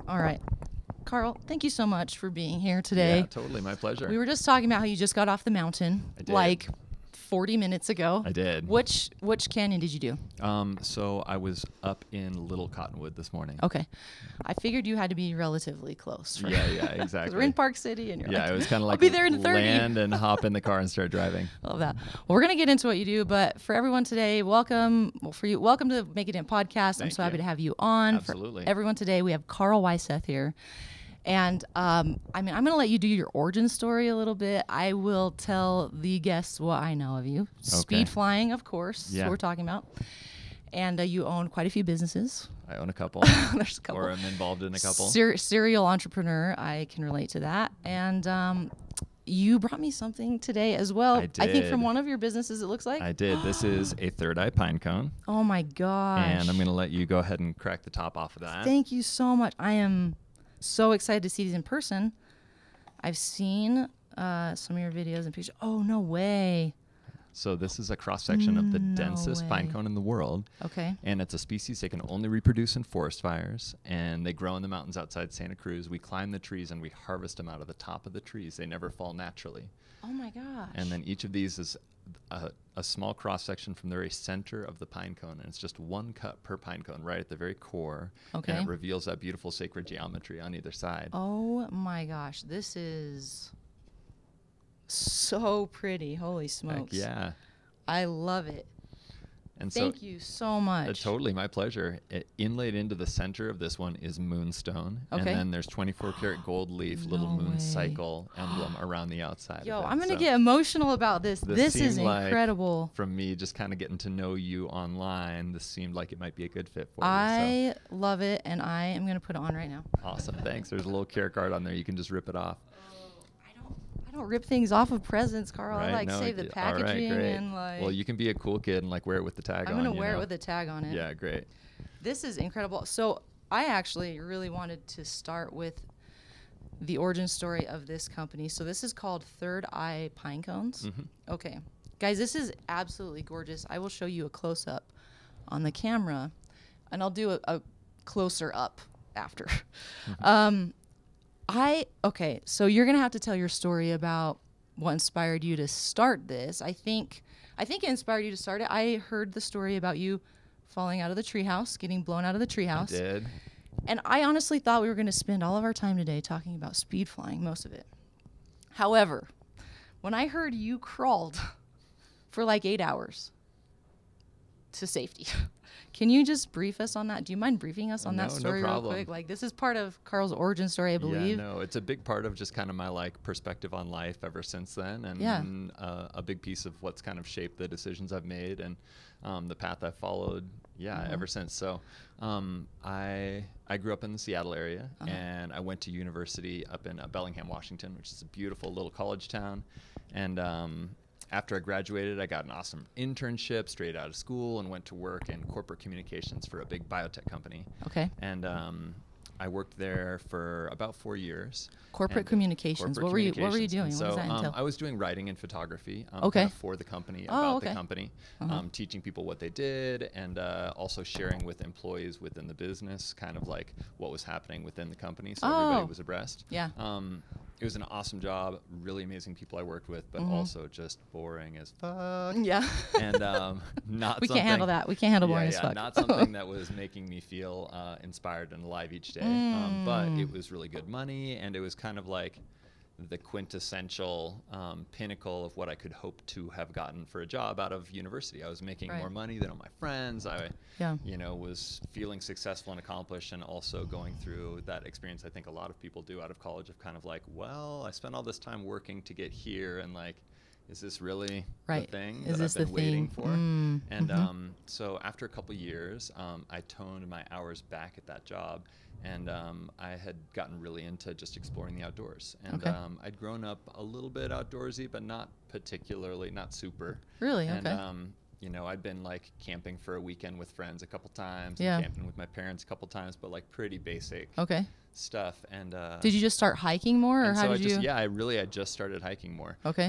All right. Carl, thank you so much for being here today. Yeah, totally. My pleasure. We were just talking about how you just got off the mountain I did. like 40 minutes ago. I did. Which canyon did you do? So I was up in Little Cottonwood this morning. Okay. I figured you had to be relatively close. Yeah, Because exactly. we're in Park City and you're Yeah, like, it was kind of like I'll be there in 30. land and hop in the car and start driving. Love that. Well, we're going to get into what you do, but for everyone today, welcome to Make It In Podcast. I'm Thank so happy you. to have you on. Absolutely. For everyone today, we have Carl Weiseth here. And I'm going to let you do your origin story a little bit. I will tell the guests what I know of you. Speed flying, of course, is what we're talking about. And you own quite a few businesses. I own a couple. There's a couple. Or I'm involved in a couple. Serial entrepreneur. I can relate to that. And you brought me something today as well. I did. I think from one of your businesses, it looks like. I did. This is a third eye pine cone. Oh, my gosh. And I'm going to let you go ahead and crack the top off of that. Thank you so much. I am so excited to see these in person. I've seen some of your videos and pictures. Oh, no way. So this is a cross-section of the No densest way. pine cone in the world. Okay. And it's a species they can only reproduce in forest fires. And they grow in the mountains outside Santa Cruz. We climb the trees and we harvest them out of the top of the trees. They never fall naturally. Oh, my gosh. And then each of these is a small cross-section from the very center of the pine cone. And it's just one cut per pine cone right at the very core. Okay. And it reveals that beautiful sacred geometry on either side. Oh, my gosh. This is so pretty. Holy smokes. Heck yeah. I love it. And so Thank you so much. totally, my pleasure. Inlaid into the center of this one is moonstone. Okay. And then there's 24 karat gold leaf, little No moon way. cycle emblem around the outside. Yo, of it. I'm going to So get emotional about this. This is seemed like, incredible. from me just kind of getting to know you online, this seemed like it might be a good fit for you. I love it, and I am going to put it on right now. So awesome. Thanks. There's a little care card on there. You can just rip it off. I don't rip things off of presents, Carl. I Right? save the All right, packaging great. and like. Well, you can be a cool kid and wear it with the tag on. I'm going to wear it with a tag on it. Yeah, great. This is incredible. So I actually really wanted to start with the origin story of this company. So this is called Third Eye Pinecones. Mm-hmm. Okay. Guys, this is absolutely gorgeous. I will show you a close-up on the camera, and I'll do a closer up after. Mm-hmm. Okay, so you're going to have to tell your story about what inspired you to start this. I think it inspired you to start it. I heard the story about you falling out of the treehouse, getting blown out of the treehouse. I did. And I honestly thought we were going to spend all of our time today talking about speed flying, most of it. However, when I heard you crawled for like 8 hours to safety, can you just brief us on that? Do you mind briefing us on that story real quick? Like, this is part of Carl's origin story, I believe. Yeah, no, it's a big part of just kind of my like perspective on life ever since then, and a big piece of what's kind of shaped the decisions I've made and the path I've followed. Yeah, ever since. So, I grew up in the Seattle area, and I went to university up in Bellingham, Washington, which is a beautiful little college town, and after I graduated, I got an awesome internship straight out of school and went to work in corporate communications for a big biotech company. Okay. And I worked there for about 4 years. Corporate communications. What were you doing? And What does that entail? I was doing writing and photography Okay. kind of for the company, about okay. the company, teaching people what they did, and also sharing with employees within the business kind of like what was happening within the company, so everybody was abreast. Yeah. It was an awesome job, really amazing people I worked with, but also just boring as fuck. Yeah. And not We something, can't handle that. We can't handle boring as fuck. not something that was making me feel inspired and alive each day. But it was really good money, and it was kind of like the quintessential pinnacle of what I could hope to have gotten for a job out of university. I was making more money than all my friends. I, was feeling successful and accomplished, and also going through that experience I think a lot of people do out of college of kind of like, well, I spent all this time working to get here, and like, is this really the thing that I've been waiting for? And so after a couple years, I toned my hours back at that job, and I had gotten really into just exploring the outdoors. And I'd grown up a little bit outdoorsy, but not particularly, not super. Really? And, Okay. I'd been like camping for a weekend with friends a couple times, Yeah. and camping with my parents a couple times, but like pretty basic stuff. And did you just start hiking more, or and how so did you? I just started hiking more. Okay.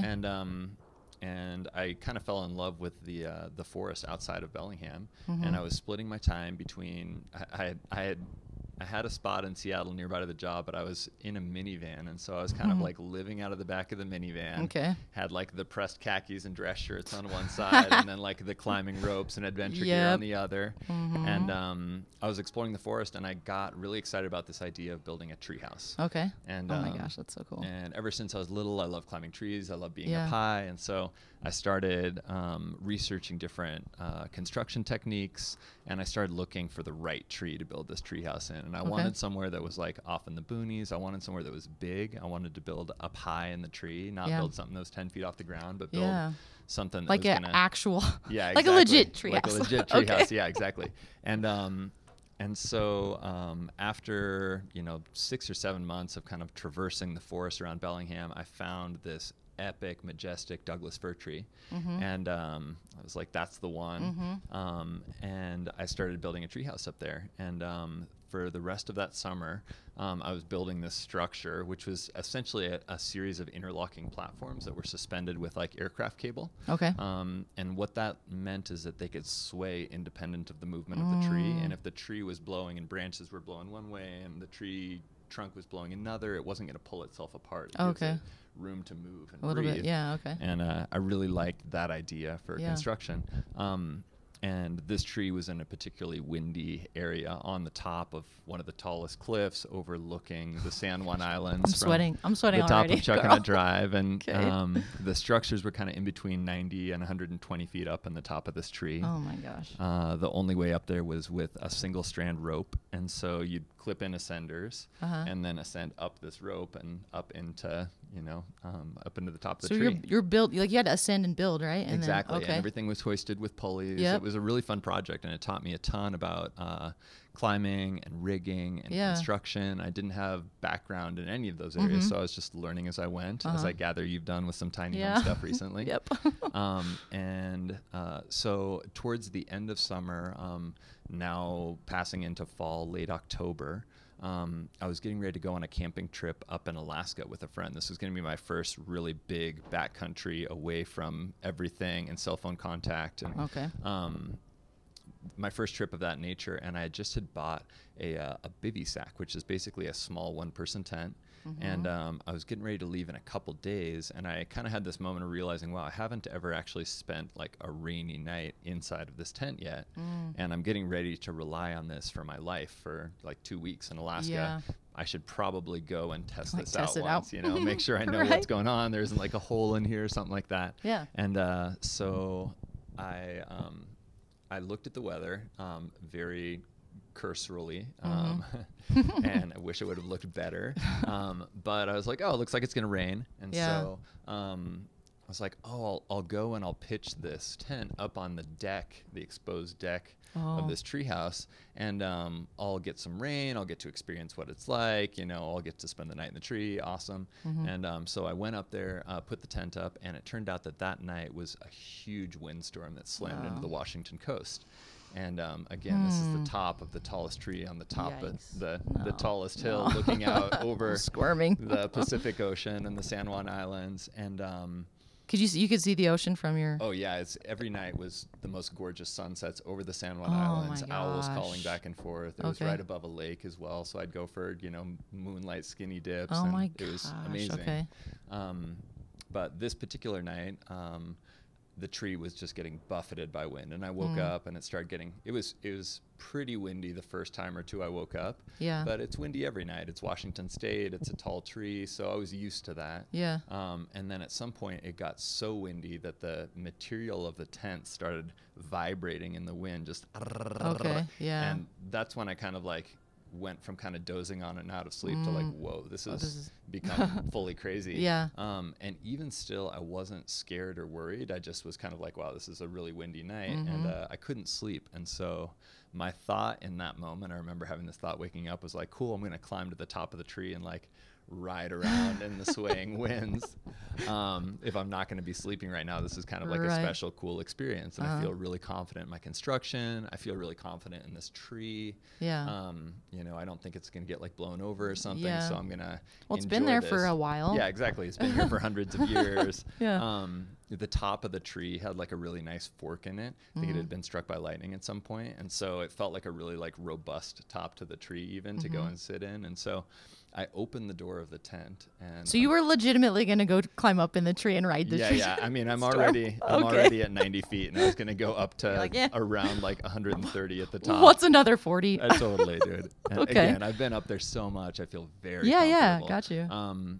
And I kind of fell in love with the forest outside of Bellingham, and I was splitting my time between. I had I had a spot in Seattle nearby to the job, but I was in a minivan, and so I was kind of like living out of the back of the minivan. Okay. Had like the pressed khakis and dress shirts on one side, and then like the climbing ropes and adventure gear on the other. And I was exploring the forest, and I got really excited about this idea of building a treehouse. Okay. And oh my gosh, that's so cool. And ever since I was little, I love climbing trees. I love being up high, and so I started researching different construction techniques, and I started looking for the right tree to build this treehouse in. And I wanted somewhere that was like off in the boonies. I wanted somewhere that was big. I wanted to build up high in the tree, not build something that was 10 feet off the ground, but build something that like was an actual, yeah, like a legit treehouse. Like a legit treehouse, yeah, exactly. And so after 6 or 7 months of kind of traversing the forest around Bellingham, I found this epic, majestic Douglas fir tree, and I was like, "That's the one." And I started building a treehouse up there, and for the rest of that summer, I was building this structure, which was essentially a series of interlocking platforms that were suspended with like aircraft cable. Okay. And what that meant is that they could sway independent of the movement of the tree, and if the tree was blowing and branches were blowing one way and the tree trunk was blowing another, it wasn't going to pull itself apart. Okay. Room to move and a little breathe. bit, yeah, okay. And I really liked that idea for construction. And this tree was in a particularly windy area on the top of one of the tallest cliffs overlooking the San Juan Islands. I'm sweating the already. top of Chuckanut Drive. And the structures were kind of in between 90 and 120 feet up on the top of this tree. Oh my gosh. The only way up there was with a single strand rope. And so you'd clip in ascenders and then ascend up this rope and up into, up into the top of the tree. So you're built, like you had to ascend and build, right? And exactly. Then, And everything was hoisted with pulleys. Yep. It was a really fun project, and it taught me a ton about climbing and rigging and construction. I didn't have background in any of those areas, so I was just learning as I went, as I gather you've done with some tiny home stuff recently. Yep. So towards the end of summer, now passing into fall, late October, I was getting ready to go on a camping trip up in Alaska with a friend. This was going to be my first really big backcountry away from everything and cell phone contact. And my first trip of that nature, and I just had bought a bivy sack, which is basically a small one-person tent. And I was getting ready to leave in a couple days, and I kind of had this moment of realizing, wow, I haven't ever actually spent like a rainy night inside of this tent yet, and I'm getting ready to rely on this for my life for like 2 weeks in Alaska. Yeah. I should probably go and test Like this test out it once, out. make sure I know what's going on. There isn't like a hole in here or something like that. Yeah. And so I looked at the weather very cursorily, and I wish it would have looked better. But I was like, oh, it looks like it's going to rain. And so I was like, oh, I'll go and I'll pitch this tent up on the deck, the exposed deck of this treehouse, and I'll get some rain. I'll get to experience what it's like. I'll get to spend the night in the tree. Awesome. And so I went up there, put the tent up, and it turned out that night was a huge windstorm that slammed into the Washington coast. And again, this is the top of the tallest tree on the top of the tallest hill, looking out over squirming the Pacific Ocean and the San Juan Islands. And you could see the ocean from your... Oh yeah, it's every night was the most gorgeous sunsets over the San Juan Islands. Owls calling back and forth. It was right above a lake as well, so I'd go for moonlight skinny dips. Oh and my it was gosh, amazing. okay. But this particular night, the tree was just getting buffeted by wind, and I woke up and it was pretty windy the first time or two I woke up. Yeah. But it's windy every night. It's Washington State. It's a tall tree, so I was used to that. Yeah. And then at some point it got so windy that the material of the tent started vibrating in the wind, just. Okay. Yeah. And that's when I kind of like went from kind of dozing on and out of sleep to like, whoa, this is become fully crazy. Yeah. And even still, I wasn't scared or worried. I just was kind of like, wow, this is a really windy night, and I couldn't sleep. And so my thought in that moment, I remember having this thought waking up, was like, cool, I'm going to climb to the top of the tree and like ride around in the swaying winds. If I'm not going to be sleeping right now, this is kind of like a special, cool experience. And I feel really confident in my construction. I feel really confident in this tree. Yeah. I don't think it's going to get like blown over or something. Yeah. So I'm going to Well, it's been there for a while. Yeah, exactly. It's been here for hundreds of years. Yeah. the top of the tree had like a really nice fork in it. I think it had been struck by lightning at some point, and so it felt like a really like robust top to the tree even to go and sit in. And so I opened the door of the tent, and So you were legitimately going to go climb up in the tree and ride the tree? Yeah. I mean, I'm already at 90 feet, and I was going to go up to around like 130 at the top. What's another 40? Totally, dude. And Okay. Again, I've been up there so much. I feel very Yeah, comfortable. got you.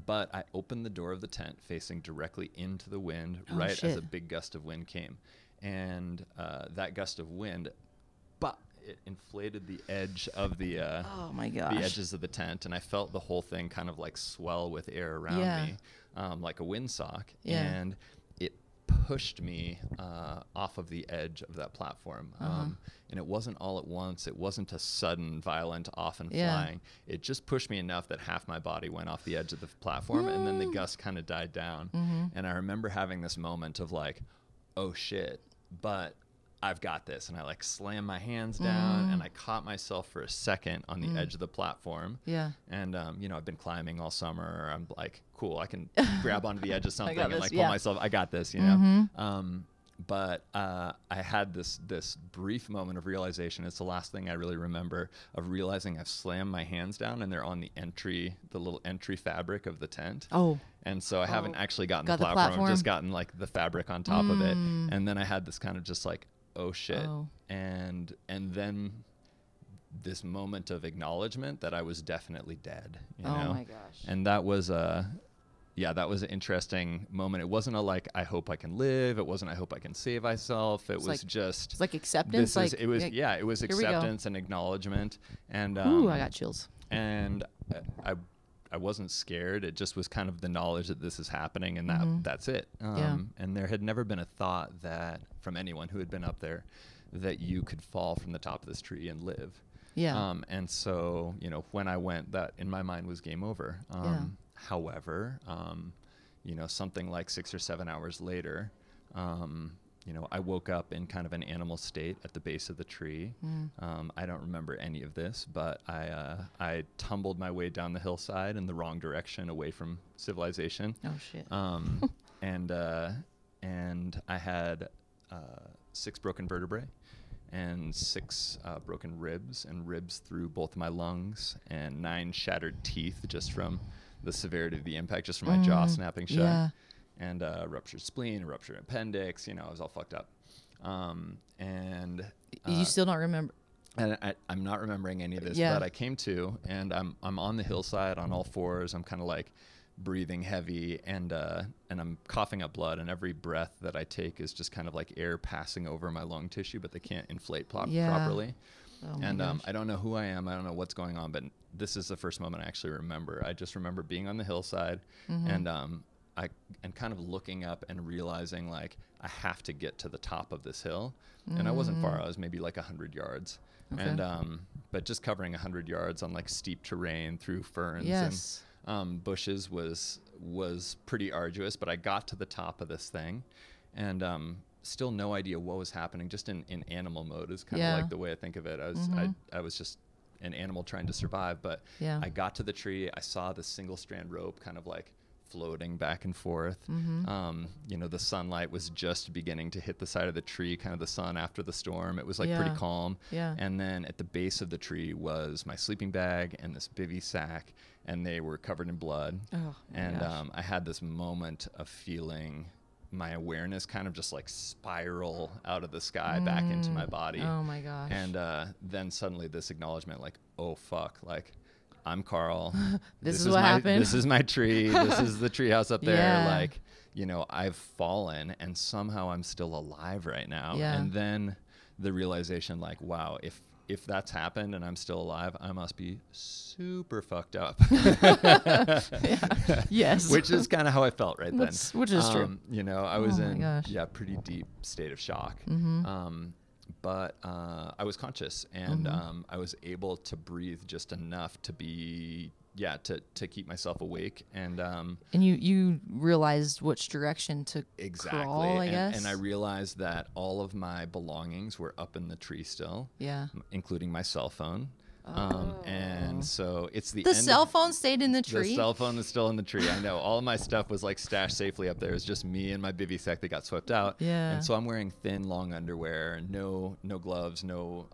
But I opened the door of the tent facing directly into the wind as a big gust of wind came. And that gust of wind, it inflated the edge of the oh my gosh. the edges of the tent, and I felt the whole thing kind of like swell with air around me, like a windsock. Yeah. And it pushed me off of the edge of that platform. And it wasn't all at once. It wasn't a sudden, violent off and flying. It just pushed me enough that half my body went off the edge of the platform, and then the gust kind of died down. And I remember having this moment of like, oh shit, but I've got this. And I like slammed my hands down, and I caught myself for a second on the edge of the platform. Yeah. And, I've been climbing all summer. I'm like, cool, I can grab onto the edge of something and this, like pull myself. I got this, you know? But I had this brief moment of realization. It's the last thing I really remember of realizing I've slammed my hands down and they're on the little entry fabric of the tent. Oh. And so I haven't actually gotten Got the the platform. I've platform? just gotten like the fabric on top of it. And then I had this kind of just like, oh shit. Oh. And then this moment of acknowledgement that I was definitely dead. You know? Oh my gosh. And that was that was an interesting moment. It wasn't a like, I hope I can live. It wasn't, I hope I can save myself. It was like, just, it's like acceptance. it was acceptance and acknowledgement. And, Ooh, I got chills. And I wasn't scared. It just was kind of the knowledge that this is happening, and that's it. And there had never been a thought that from anyone who had been up there that you could fall from the top of this tree and live. Yeah. And so, when I went, that in my mind was game over. However, something like 6 or 7 hours later, I woke up in kind of an animal state at the base of the tree. I don't remember any of this, but I tumbled my way down the hillside in the wrong direction, away from civilization. Oh shit. And I had 6 broken vertebrae and 6 broken ribs, and ribs through both my lungs, and 9 shattered teeth just from the severity of the impact, just from my jaw snapping shut. Yeah. And ruptured spleen, ruptured appendix. I was all fucked up. And You still don't remember? And I'm not remembering any of this, but I came to, and I'm on the hillside on all fours. I'm kind of like breathing heavy, and I'm coughing up blood, and every breath that I take is just kind of like air passing over my lung tissue, but they can't inflate properly. Oh and I don't know who I am. I don't know what's going on, but this is the first moment I actually remember. I just remember being on the hillside, and kind of looking up and realizing like I have to get to the top of this hill. And I wasn't far. I was maybe like 100 yards. Okay. And but just covering 100 yards on like steep terrain through ferns and bushes was pretty arduous. But I got to the top of this thing, and still no idea what was happening. Just in animal mode is kind of like the way I think of it. I was just an animal trying to survive. But I got to the tree. I saw the single strand rope kind of like floating back and forth. The sunlight was just beginning to hit the side of the tree, kind of the sun after the storm. It was like pretty calm. And then at the base of the tree was my sleeping bag and this bivy sack, and they were covered in blood. I had this moment of feeling my awareness kind of just like spiral out of the sky back into my body. Oh my gosh. And then suddenly this acknowledgement, like, oh fuck, like, I'm Carl. This is what happened. This is my tree. This is the tree house up there. Like, I've fallen, and somehow I'm still alive right now. And then the realization, like, wow, if that's happened and I'm still alive, I must be super fucked up. Yes. Which is kind of how I felt then. Which is true. I was in pretty deep state of shock. But I was conscious, and I was able to breathe just enough to be, to keep myself awake. And you realized which direction to crawl, I guess? And I realized that all of my belongings were up in the tree still, including my cell phone. And so it's the The end cell of, phone stayed in the tree? The cell phone is still in the tree. I know. All of my stuff was like stashed safely up there. It was just me and my bivy sack that got swept out. Yeah. And so I'm wearing thin, long underwear, no gloves, no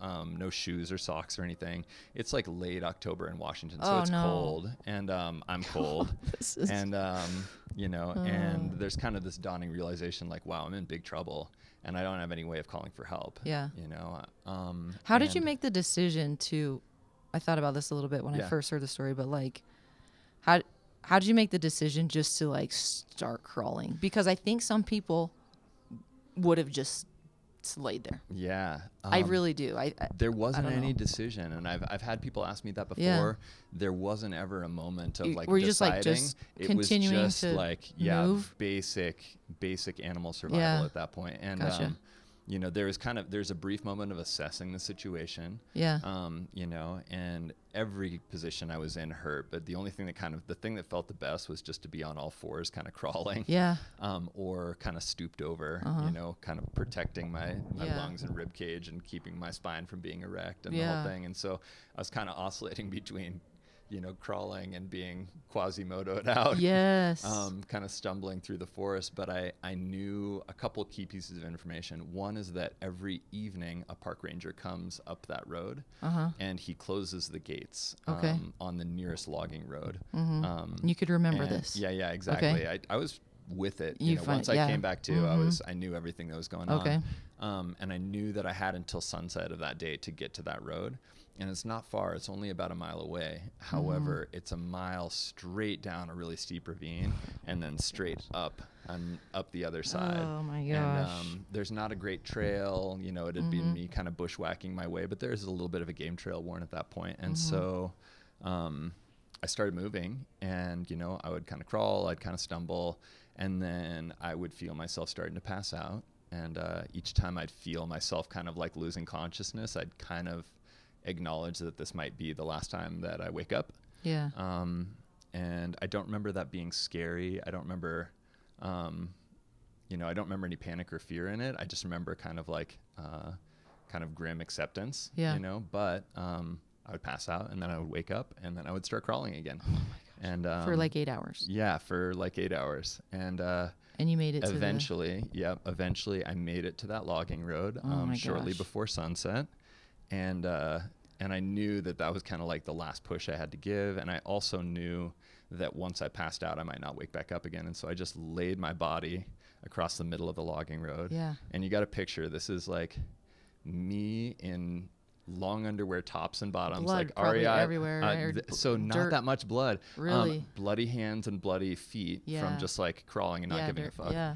shoes or socks or anything. It's like late October in Washington, so it's cold, and I'm cold. And and there's kind of this dawning realization, like, wow, I'm in big trouble, and I don't have any way of calling for help. Yeah. How did you make the decision to? I thought about this a little bit when I first heard the story, but like, how did you make the decision just to like start crawling? Because I think some people would have just laid there. Yeah, I really do. There wasn't any decision, and I've had people ask me that before. Yeah. There wasn't ever a moment of like were you deciding. just It continuing was just to like move? basic animal survival at that point. And gotcha. There's a brief moment of assessing the situation. Yeah. And every position I was in hurt, but the only thing the thing that felt the best was just to be on all fours, kind of crawling. Yeah. Or kind of stooped over, kind of protecting my lungs and rib cage and keeping my spine from being erect and the whole thing. And so I was kind of oscillating between crawling and being Quasimodo'd out. Yes. Kind of stumbling through the forest. But I knew a couple key pieces of information. One is that every evening a park ranger comes up that road and he closes the gates on the nearest logging road. Mm-hmm. You could remember this. Yeah, exactly. Okay. I was with it. Once I came back to, I knew everything that was going on. And I knew that I had until sunset of that day to get to that road. And it's not far. It's only about a mile away. However, it's a mile straight down a really steep ravine and then straight up and up the other side. Oh my gosh. And there's not a great trail. It'd be me kind of bushwhacking my way, but there's a little bit of a game trail worn at that point. And so I started moving, and I would kind of crawl, I'd kind of stumble, and then I would feel myself starting to pass out. And each time I'd feel myself kind of like losing consciousness, I'd kind of acknowledge that this might be the last time that I wake up. Yeah. And I don't remember that being scary. I don't remember, I don't remember any panic or fear in it. I just remember kind of like, kind of grim acceptance, but I would pass out, and then I would wake up, and then I would start crawling again. Oh my gosh. And for like 8 hours. Yeah, for like 8 hours. And you made it eventually I made it to that logging road shortly before sunset. And I knew that was kind of like the last push I had to give. And I also knew that once I passed out, I might not wake back up again. And so I just laid my body across the middle of the logging road. Yeah. And you got to picture, this is like me in long underwear, tops and bottoms, blood like REI everywhere. So not dirt. that much blood. Really? Bloody hands and bloody feet from just like crawling and not giving a fuck. Yeah.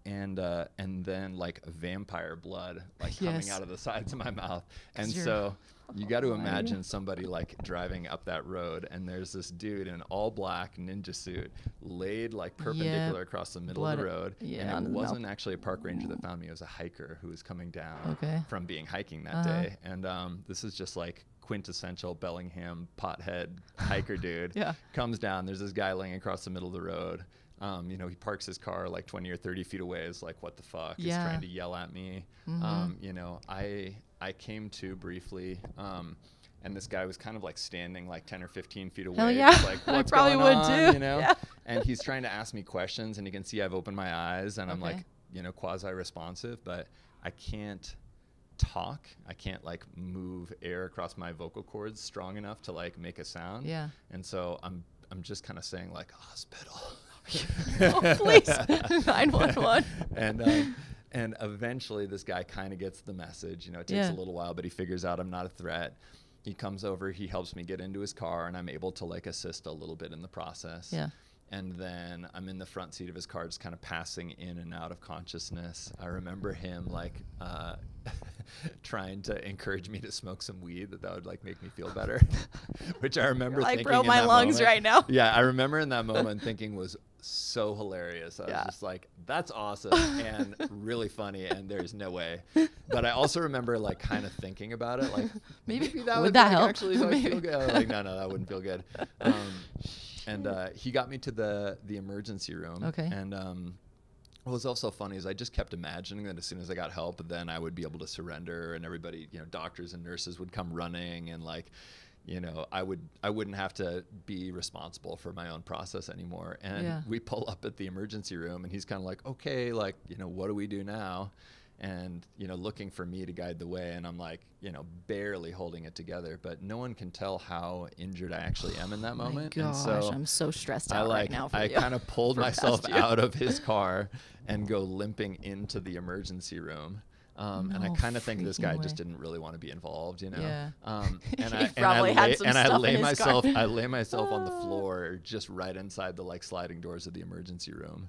And then like vampire blood like coming out of the sides of my mouth. And so you got to imagine somebody like driving up that road, and there's this dude in an all black ninja suit laid like perpendicular across the middle of the road. And it wasn't actually a park ranger that found me. It was a hiker who was coming down from being hiking that day. And this is just like quintessential Bellingham pothead hiker dude. Comes down, there's this guy laying across the middle of the road. He parks his car like 20 or 30 feet away. Is like, what the fuck? He's trying to yell at me. I came to briefly, and this guy was kind of like standing like 10 or 15 feet away. Hell yeah. Like, what's I probably going would on? too. Yeah. And he's trying to ask me questions, and you can see I've opened my eyes, and I'm like, quasi-responsive, but I can't talk. I can't like move air across my vocal cords strong enough to like make a sound. Yeah. And so I'm just kind of saying like, hospital. Oh, please. 911. And eventually this guy kind of gets the message. It takes a little while, but he figures out I'm not a threat. He comes over, he helps me get into his car, and I'm able to like assist a little bit in the process. Yeah. And then I'm in the front seat of his car, just kind of passing in and out of consciousness. I remember him like trying to encourage me to smoke some weed, that would like make me feel better, which I remember thinking bro, my lungs right now. Yeah, I remember in that moment thinking was so hilarious. I was just like, that's awesome and really funny, and there's no way. But I also remember like kind of thinking about it, like maybe that would that like, help? Actually like, feel good. I was like, no, that wouldn't feel good. And he got me to the emergency room. Okay. And what was also funny is I just kept imagining that as soon as I got help, then I would be able to surrender, and everybody, doctors and nurses would come running, and like you know, I wouldn't have to be responsible for my own process anymore. And we pull up at the emergency room and he's kind of like, okay, like, you know, what do we do now? And, you know, looking for me to guide the way. And I'm like, you know, barely holding it together, but no one can tell how injured I actually am in that moment. My gosh, and so I'm so stressed out right now for I you. kind of pulled myself out of his car and go limping into the emergency room. And I kind of think this guy just didn't really want to be involved, you know. Yeah. And I lay myself on the floor just right inside the like sliding doors of the emergency room.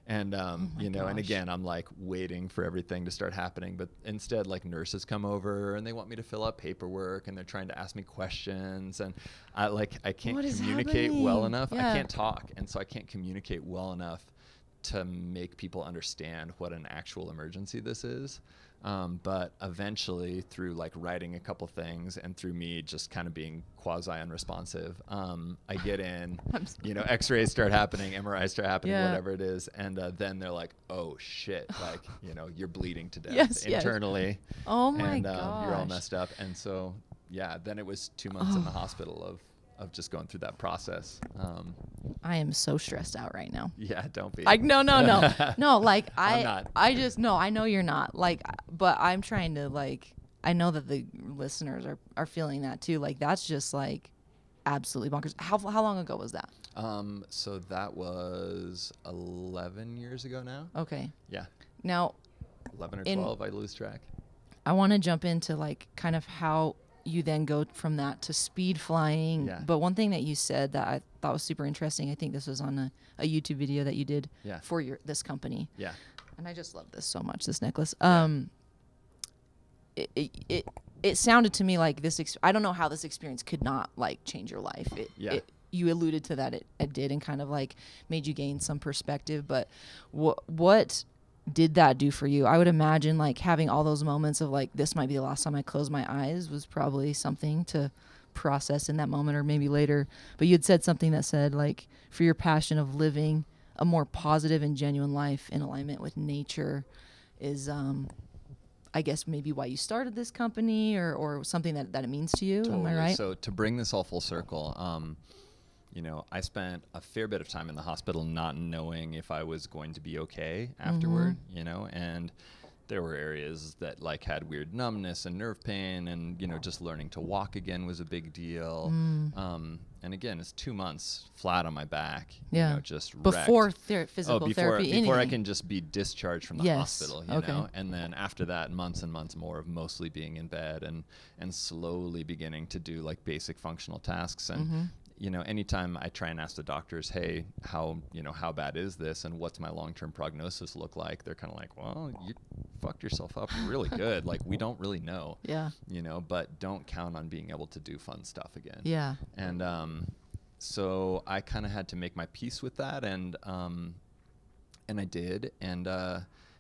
And you know, and again, I'm like waiting for everything to start happening, but instead like nurses come over and they want me to fill out paperwork and they're trying to ask me questions, and I can't communicate well enough. I can't talk, and so I can't communicate well enough to make people understand what an actual emergency this is. But eventually, through like writing a couple things and through me just kind of being quasi unresponsive, I get in, you know, x-rays start happening, MRIs start happening, whatever it is. And then they're like, oh shit, like, you know, you're bleeding to death internally. Oh my gosh. You're all messed up. And so, yeah, then it was 2 months in the hospital of just going through that process. I am so stressed out right now. Yeah, don't be. No. No, like I'm not. I know you're not. Like, but I'm trying to like, I know that the listeners are feeling that too. Like, that's just like absolutely bonkers. How long ago was that? So that was 11 years ago now. Okay. Yeah. Now, 11 or 12, I lose track. I want to jump into like kind of how you then go from that to speed flying. Yeah. But one thing that you said that I thought was super interesting, I think this was on a YouTube video that you did for this company. Yeah. And I just love this so much, this necklace. It sounded to me like this, I don't know how this experience could not like change your life. You alluded to that it did, and kind of like made you gain some perspective, but what did that do for you? I would imagine like having all those moments of like, this might be the last time I close my eyes was probably something to process in that moment, or maybe later. But you had said something that said like, for your passion of living a more positive and genuine life in alignment with nature is, I guess maybe why you started this company, or something that it means to you. Totally. Am I right? So to bring this all full circle, you know, I spent a fair bit of time in the hospital not knowing if I was going to be okay afterward, you know, and there were areas that like had weird numbness and nerve pain, and, you know, just learning to walk again was a big deal. And again, it's 2 months flat on my back, you know, just before wrecked. Physical therapy. Before I can just be discharged from the hospital, you know, and then after that, months and months more of mostly being in bed and slowly beginning to do like basic functional tasks. And you know, anytime I try and ask the doctors, hey, how bad is this, and what's my long-term prognosis look like? They're kind of like, well, you fucked yourself up really good. Like, we don't really know. Yeah. You know, but don't count on being able to do fun stuff again. Yeah. And so I kind of had to make my peace with that, and I did, and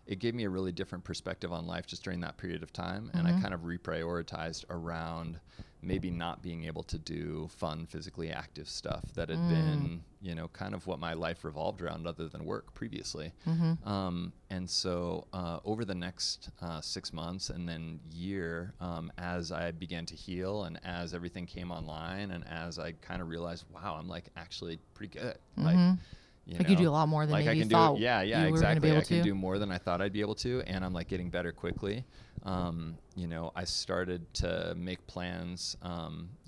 it gave me a really different perspective on life just during that period of time, and I kind of reprioritized around maybe not being able to do fun, physically active stuff that had been, you know, kind of what my life revolved around other than work previously. And so over the next 6 months and then year, as I began to heal and as everything came online and as I kind of realized, wow, I'm like actually pretty good. Like, you do a lot more than maybe you thought. Exactly. I can do more than I thought I'd be able to, and I'm like getting better quickly. You know, I started to make plans,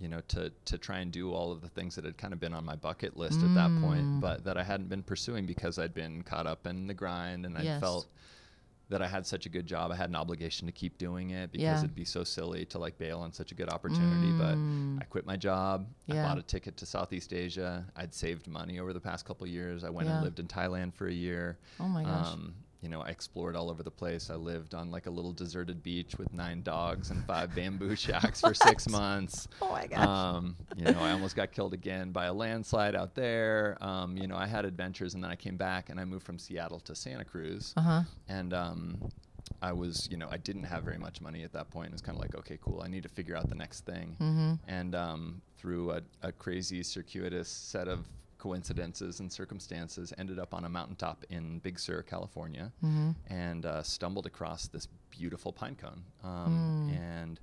you know, to try and do all of the things that had kind of been on my bucket list at that point, but that I hadn't been pursuing because I'd been caught up in the grind, and I felt that I had such a good job. I had an obligation to keep doing it because it'd be so silly to like bail on such a good opportunity. But I quit my job. I bought a ticket to Southeast Asia. I'd saved money over the past couple of years. I went and lived in Thailand for a year. Oh my gosh. You know, I explored all over the place. I lived on like a little deserted beach with 9 dogs and 5 bamboo shacks for 6 months. Oh my gosh. You know, I almost got killed again by a landslide out there. You know, I had adventures, and then I came back and I moved from Seattle to Santa Cruz. And I was, you know, I didn't have very much money at that point. It was kind of like, okay, cool, I need to figure out the next thing. And through a crazy circuitous set of coincidences and circumstances, ended up on a mountaintop in Big Sur, California, and stumbled across this beautiful pine cone. And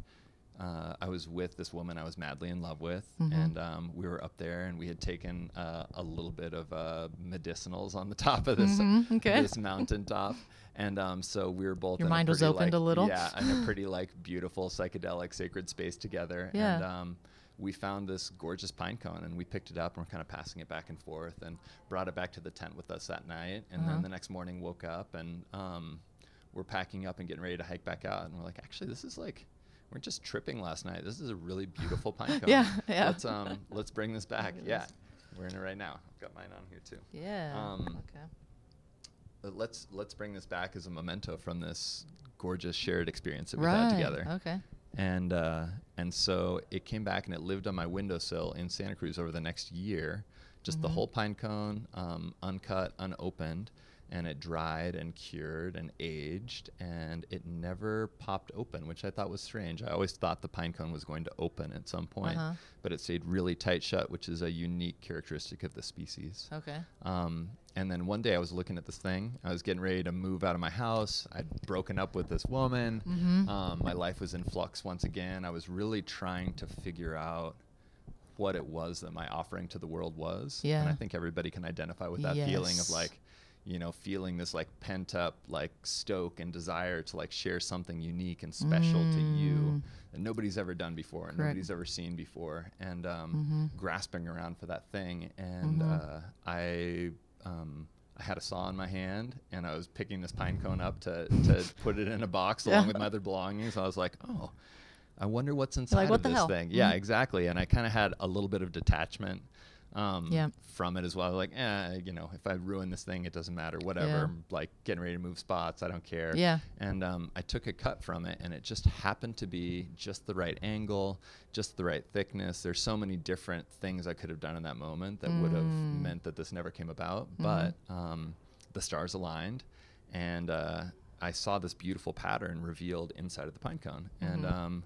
I was with this woman I was madly in love with, and we were up there, and we had taken a little bit of medicinals on the top of this this mountaintop, and so we were both Your in mind a was pretty, opened like, a little. yeah, in a pretty like beautiful psychedelic sacred space together, and we found this gorgeous pine cone, and we picked it up, and we're kind of passing it back and forth, and brought it back to the tent with us that night, and then the next morning woke up, and we're packing up and getting ready to hike back out, and we're like, actually, this is like, we're just tripping last night. This is a really beautiful pine cone. Yeah. Let's bring this back. Yeah, we're in it right now. I've got mine on here too. Yeah. Okay. But let's bring this back as a memento from this gorgeous shared experience that we've had together. Okay. And so it came back, and it lived on my windowsill in Santa Cruz over the next year. Just the whole pine cone, uncut, unopened. And it dried and cured and aged, and it never popped open, which I thought was strange. I always thought the pine cone was going to open at some point, but it stayed really tight shut, which is a unique characteristic of the species. Okay. And then one day I was looking at this thing. I was getting ready to move out of my house. I'd broken up with this woman. My life was in flux once again. I was really trying to figure out what it was that my offering to the world was. Yeah. And I think everybody can identify with that feeling of like, you know, feeling this like pent up like stoke and desire to like share something unique and special to you that nobody's ever done before and nobody's ever seen before, and grasping around for that thing. And I had a saw in my hand, and I was picking this pine cone up to put it in a box along with my other belongings. I was like, oh, I wonder what's inside of this thing. Yeah, exactly. And I kind of had a little bit of detachment from it as well. Like, you know, if I ruin this thing, it doesn't matter, whatever. I'm like getting ready to move spots, I don't care. Yeah. And I took a cut from it, and it just happened to be just the right angle, just the right thickness. There's so many different things I could have done in that moment that would have meant that this never came about. But the stars aligned, and I saw this beautiful pattern revealed inside of the pine cone. And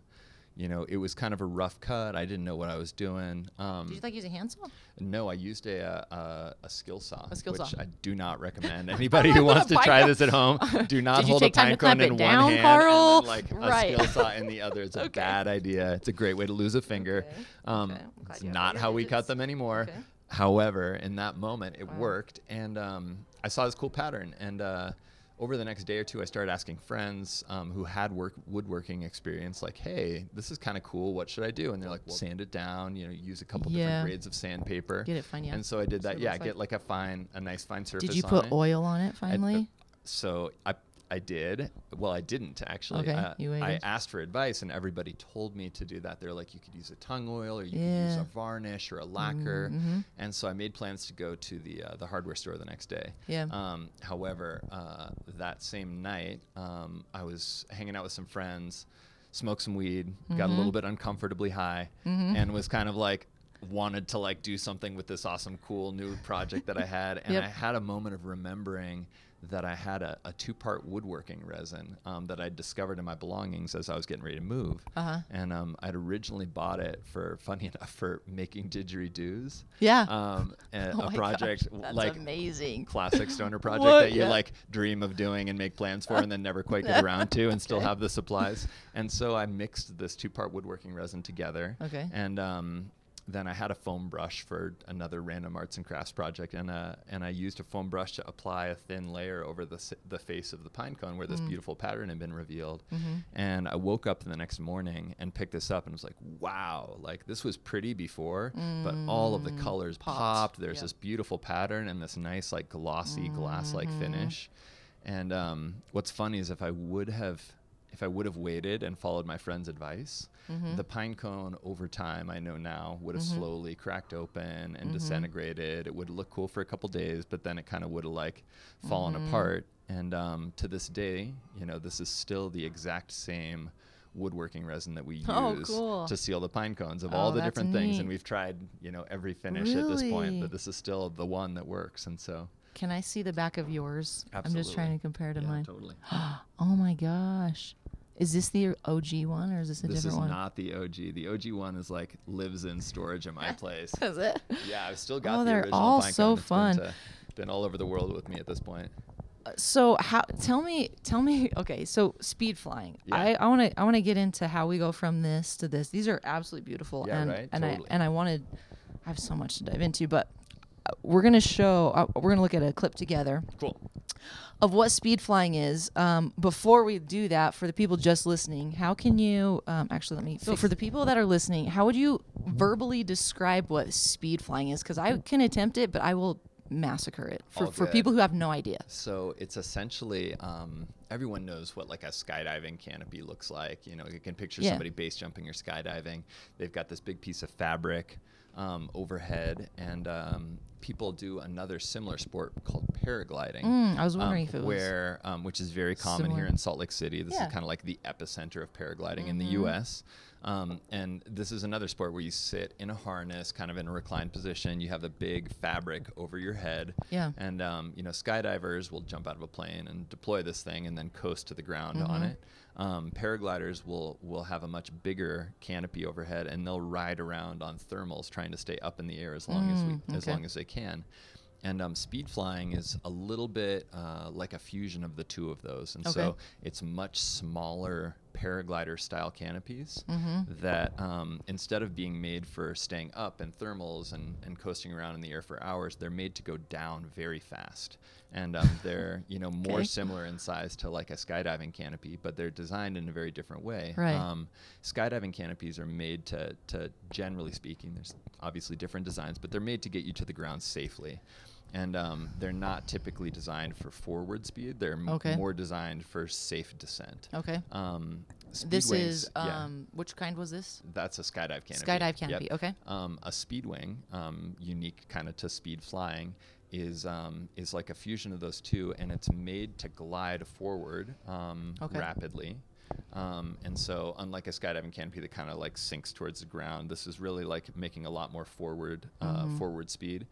you know, it was kind of a rough cut. I didn't know what I was doing. Did you like use a handsaw? No, I used a skill saw. A skill which saw. I do not recommend anybody who wants to try this at home. Do not hold a pine cone in one hand Carl? and then like a skill saw in the other. It's a bad idea. It's a great way to lose a finger. It's not how we cut them anymore. However, in that moment, it worked, and I saw this cool pattern, and over the next day or two, I started asking friends who had woodworking experience, like, hey, this is kind of cool. What should I do? And they're like, well, sand it down, you know, use a couple different grades of sandpaper. Get it fine, yeah. And so I did that. Yeah, get like a nice fine surface on it. Did you put oil on it finally? So I did. Well, I didn't actually. Okay, you waited. I asked for advice, and everybody told me to do that. They're like, you could use a tongue oil, or you could use a varnish or a lacquer. And so I made plans to go to the hardware store the next day. Yeah. However, that same night, I was hanging out with some friends, smoked some weed, got a little bit uncomfortably high, and was kind of like, wanted to like do something with this awesome, cool new project that I had. And I had a moment of remembering that I had a 2-part woodworking resin that I discovered in my belongings as I was getting ready to move. And I'd originally bought it funny enough, for making didgeridoos. Yeah. A project like amazing. Classic stoner project that you like dream of doing and make plans for and then never quite get around to and still have the supplies. And so I mixed this 2-part woodworking resin together. And then I had a foam brush for another random arts and crafts project, and I used a foam brush to apply a thin layer over the face of the pine cone where this beautiful pattern had been revealed. And I woke up the next morning and picked this up and was like, wow, like this was pretty before, but all of the colors popped. There's this beautiful pattern and this nice like glossy glass-like finish. And what's funny is if I would have waited and followed my friend's advice, the pine cone over time, I know now, would have slowly cracked open and disintegrated. It would look cool for a couple days, but then it kind of would have like fallen apart. And to this day, you know, this is still the exact same woodworking resin that we use to seal the pine cones of all the different things. And we've tried, you know, every finish at this point, but this is still the one that works. And so. Can I see the back of yours? Absolutely. I'm just trying to compare to mine. Totally. Oh my gosh. Is this the OG one, or is this a different one? This is not the OG. The OG one is like lives in storage at my place. Is it? Yeah, I've still got the they're original all pine so cone. fun. Been all over the world with me at this point. So how? Tell me. Okay, so speed flying. Yeah. I want to get into how we go from this to this. These are absolutely beautiful. Yeah, and right? and Totally. I have so much to dive into, but we're gonna look at a clip together. Cool. Of what speed flying is. Before we do that, for the people just listening, how can you for the people that are listening, how would you verbally describe what speed flying is? Because I can attempt it, but I will massacre it for people who have no idea. So it's essentially everyone knows what like a skydiving canopy looks like. You know, you can picture somebody base jumping or skydiving. They've got this big piece of fabric overhead, and people do another similar sport called paragliding. I was wondering if it was which is very common here in Salt Lake City. This is kind of like the epicenter of paragliding in the U.S. And this is another sport where you sit in a harness, kind of in a reclined position. You have the big fabric over your head. Yeah. And, skydivers will jump out of a plane and deploy this thing and then coast to the ground on it. Paragliders will have a much bigger canopy overhead, and they'll ride around on thermals trying to stay up in the air as long as they can. And speed flying is a little bit like a fusion of the two of those. And so it's much smaller paraglider style canopies that instead of being made for staying up in thermals and coasting around in the air for hours, they're made to go down very fast. And they're more similar in size to like a skydiving canopy, but they're designed in a very different way. Right. Skydiving canopies are made to generally speaking, there's obviously different designs, but they're made to get you to the ground safely. And they're not typically designed for forward speed. They're more designed for safe descent. Okay. This is which kind was this? That's a skydive canopy. Skydive canopy. Yep. Okay. A speed wing, unique kind of to speed flying, is like a fusion of those two, and it's made to glide forward rapidly. And so unlike a skydiving canopy that kind of like sinks towards the ground, this is really like making a lot more forward speed.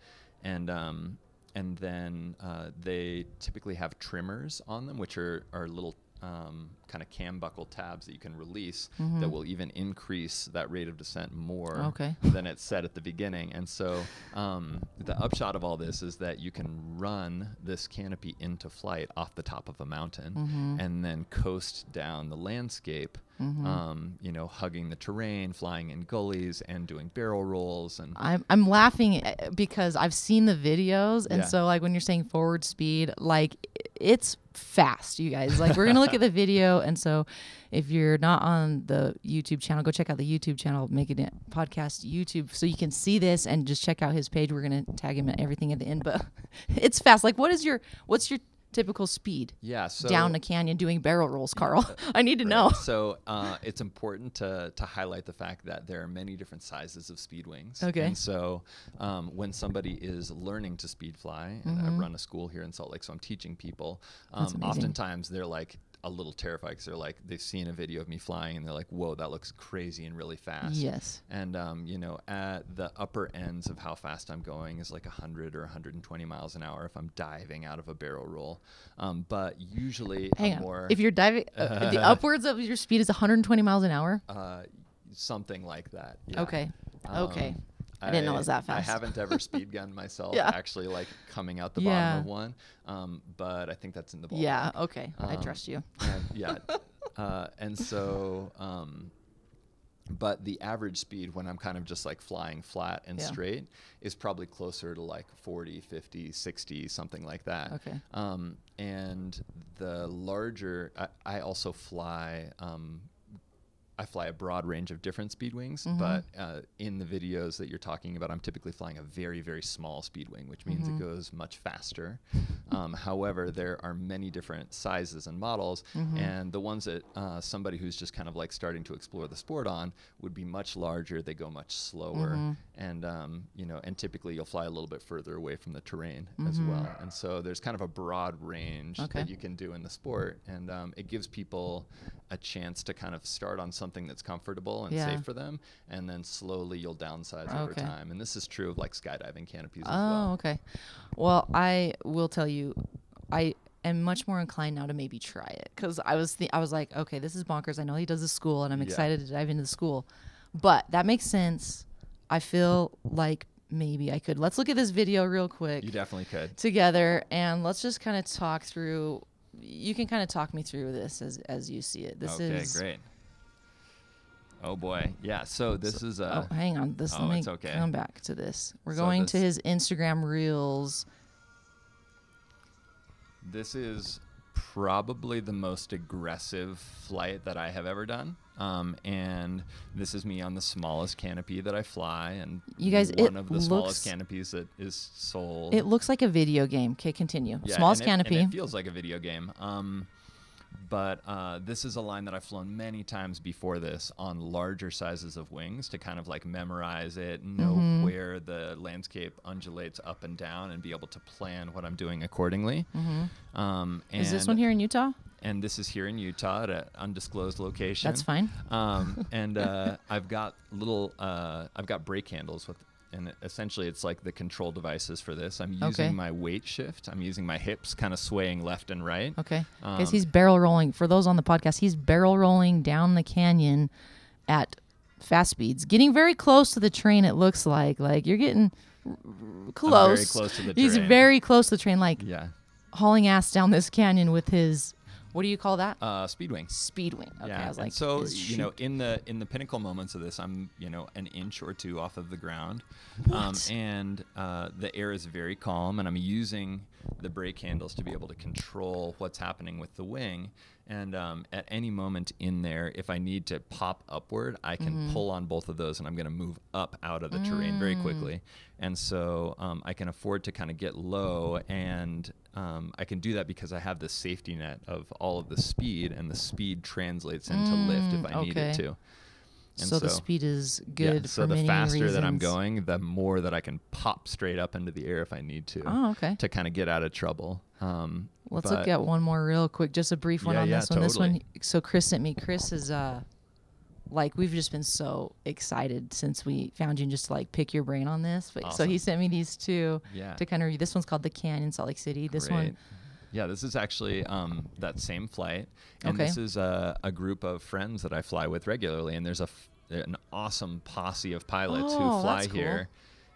And then they typically have trimmers on them, which are little kind of cam buckle tabs that you can release that will even increase that rate of descent more than it's set at the beginning. And so the upshot of all this is that you can run this canopy into flight off the top of a mountain and then coast down the landscape, hugging the terrain, flying in gullies, and doing barrel rolls. And I'm laughing because I've seen the videos, and so like when you're saying forward speed, like it's fast, you guys. Like we're gonna look at the video, and so if you're not on the YouTube channel, go check out the YouTube channel, Make It Podcast YouTube, so you can see this and just check out his page. We're gonna tag him at everything at the end, but it's fast. Like what's your typical speed down a canyon doing barrel rolls, Carl? I need to know. So it's important to highlight the fact that there are many different sizes of speed wings. Okay. And so when somebody is learning to speed fly, and I run a school here in Salt Lake, so I'm teaching people, oftentimes they're like a little terrified because they're like, they've seen a video of me flying and they're like, whoa, that looks crazy and really fast. Yes. And, at the upper ends of how fast I'm going is like 100 or 120 miles an hour if I'm diving out of a barrel roll. But usually if you're diving, the upwards of your speed is 120 miles an hour? Something like that. Yeah. Okay. Okay. I didn't know it was that fast. I haven't ever speed gunned myself, actually, like coming out the bottom of one. But I think that's in the ballpark. Yeah, okay. I trust you. And so, but the average speed when I'm kind of just like flying flat and straight is probably closer to like 40, 50, 60, something like that. Okay. And the larger, I also fly, I fly a broad range of different speed wings, but in the videos that you're talking about, I'm typically flying a very, very small speed wing, which means it goes much faster. However, there are many different sizes and models, and the ones that somebody who's just kind of like starting to explore the sport on would be much larger. They go much slower, and and typically you'll fly a little bit further away from the terrain as well. And so there's kind of a broad range that you can do in the sport, and it gives people a chance to kind of start on something that's comfortable and safe for them, and then slowly you'll downsize over time. And this is true of like skydiving canopies as well. Oh, okay. Well, I will tell you, I am much more inclined now to maybe try it, because I was like, okay, this is bonkers. I know he does the school, and I'm excited to dive into the school, but that makes sense. I feel like maybe I could. Let's look at this video real quick. You definitely could. Together, and let's just kind of talk through. You can kind of talk me through this as you see it. This is great. Oh boy, yeah. So this is oh, hang on. Let me come back to this. We're going to his Instagram Reels. This is probably the most aggressive flight that I have ever done. And this is me on the smallest canopy that I fly, and you guys, one of the smallest canopies that is sold. It looks like a video game. Okay, continue. Yeah, Smallest canopy. And it feels like a video game. But this is a line that I've flown many times before this on larger sizes of wings to kind of like memorize it, know where the landscape undulates up and down, and be able to plan what I'm doing accordingly. Is this one here in Utah? And this is here in Utah at an undisclosed location. That's fine. And I've got brake handles with. And essentially, it's like the control devices for this. I'm using my weight shift. I'm using my hips kind of swaying left and right. Okay. Because he's barrel rolling. For those on the podcast, he's barrel rolling down the canyon at fast speeds, getting very close to the train, it looks like. Like, you're getting close. I'm very close to the train. He's very close to the train, like hauling ass down this canyon with his... What do you call that? Speed wing. Speed wing. Okay, yeah. I was like, and so in the pinnacle moments of this, I'm an inch or two off of the ground, and the air is very calm, and I'm using the brake handles to be able to control what's happening with the wing. And at any moment in there, if I need to pop upward, I can pull on both of those, and I'm going to move up out of the terrain very quickly. And so I can afford to kind of get low, and I can do that because I have the safety net of all of the speed, and the speed translates into lift if I need it to. And so the speed is good for many reasons. So the faster that I'm reasons. going, the more that I can pop straight up into the air if I need to. Oh, okay. To kind of get out of trouble. Let's look at one more real quick. Just a brief one on this one. This one. So Chris sent me. Chris is like, we've just been so excited since we found you, and just to like pick your brain on this. But, awesome. So he sent me these two to kind of read. This one's called the Canyon, Salt Lake City. This one. Yeah, this is actually that same flight, and this is a group of friends that I fly with regularly, and there's an awesome posse of pilots who fly here